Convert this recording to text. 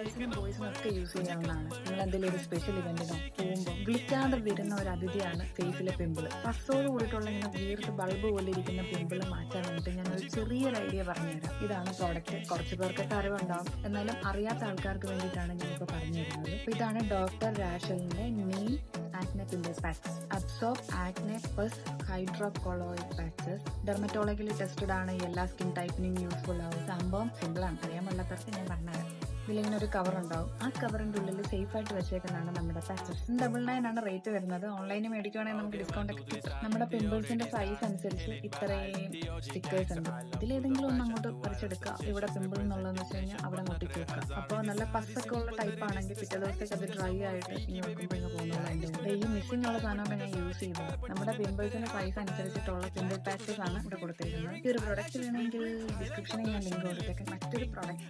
ഗേൾസിനും ബോയ്സിനും ഒക്കെ യൂസ് ചെയ്യാവുന്നതാണ്. നിങ്ങൾ എന്തെങ്കിലും ഒരു സ്പെഷ്യൽ ഇവന്റിനോ പോകുമ്പോൾ വിളിക്കാതെ വരുന്ന ഒരു അതിഥിയാണ് ഫേസിലെ പിമ്പിൾ. പസോട് കൂടിയിട്ടുള്ള ഇങ്ങനെ വീർത്ത് ബൾബ് പോലെ ഇരിക്കുന്ന പിമ്പിൾ മാറ്റാൻ വേണ്ടിയിട്ട് ഞാൻ ഒരു ചെറിയൊരു ഐഡിയ പറഞ്ഞുതരാം. ഇതാണ് പ്രോഡക്റ്റ്. കുറച്ച് പേർക്കൊക്കെ അറിവുണ്ടാവും, എന്നാലും അറിയാത്ത ആൾക്കാർക്ക് വേണ്ടിയിട്ടാണ് ഞാനിപ്പോൾ പറഞ്ഞു തരുന്നത്. അപ്പോൾ ഇതാണ് ഡോക്ടർ രാഷലിന്റെ neem acne pimple patches. Absorb acne plus hydrocolloid patches. Dermatologically tested ആണ്. എല്ലാ സ്കിൻ ടൈപ്പിനും യൂസ്ഫുൾ ആവും. സംഭവം സിമ്പിളാണ്. അറിയാൻ പാടില്ലാത്തവർക്ക് ഞാൻ പറഞ്ഞുതരാം. ഇതിലിങ്ങനെ ഒരു കവർ ഉണ്ടാവും. ആ കവറിന്റെ ഉള്ളിൽ സേഫ് ആയിട്ട് വെച്ചേക്കുന്നതാണ് നമ്മുടെ പാച്ചസ്. 99 ആണ് റേറ്റ് വരുന്നത്. ഓൺലൈനിൽ മേടിക്കുവാണെങ്കിൽ നമുക്ക് ഡിസ്കൗണ്ട് ഒക്കെ കിട്ടും. നമ്മുടെ പിമ്പിൾസിന്റെ സൈസ് അനുസരിച്ച് ഇത്രയും സ്റ്റിക്കേഴ്സ് ഉണ്ട്. ഇതിലേതെങ്കിലും ഒന്ന് അങ്ങോട്ട് പറിച്ചെടുക്കുക. ഇവിടെ പിമ്പിൾ എന്നുള്ളതെന്ന് വെച്ച് കഴിഞ്ഞാൽ അവിടെ ഒട്ടിച്ച് വെക്കുക. അപ്പോൾ നല്ല പസ്സൊക്കെ ഉള്ള ടൈപ്പ് ആണെങ്കിൽ പിറ്റേ ദിവസത്തേക്ക് അത് ഡ്രൈ ആയിട്ട് ഇനി വെക്കുമ്പോൾ ഇങ്ങനെ പോകുന്നത്. ഈ മിസ്സിംഗ് ഉള്ള സാധനമൊക്കെ ഞാൻ യൂസ് ചെയ്തത്. നമ്മുടെ പിമ്പിൾസിന്റെ സൈസ് അനുസരിച്ചിട്ടുള്ള പിമ്പിൾ പാച്ചസ് ആണ് ഇവിടെ കൊടുത്തിരിക്കുന്നത്. ഈ ഒരു പ്രൊഡക്റ്റ് വേണമെങ്കിൽ ഡിസ്ക്രിപ്ഷനിൽ ഞാൻ ലിങ്ക് കൊടുത്തേക്കാം. മറ്റൊരു പ്രൊഡക്റ്റ്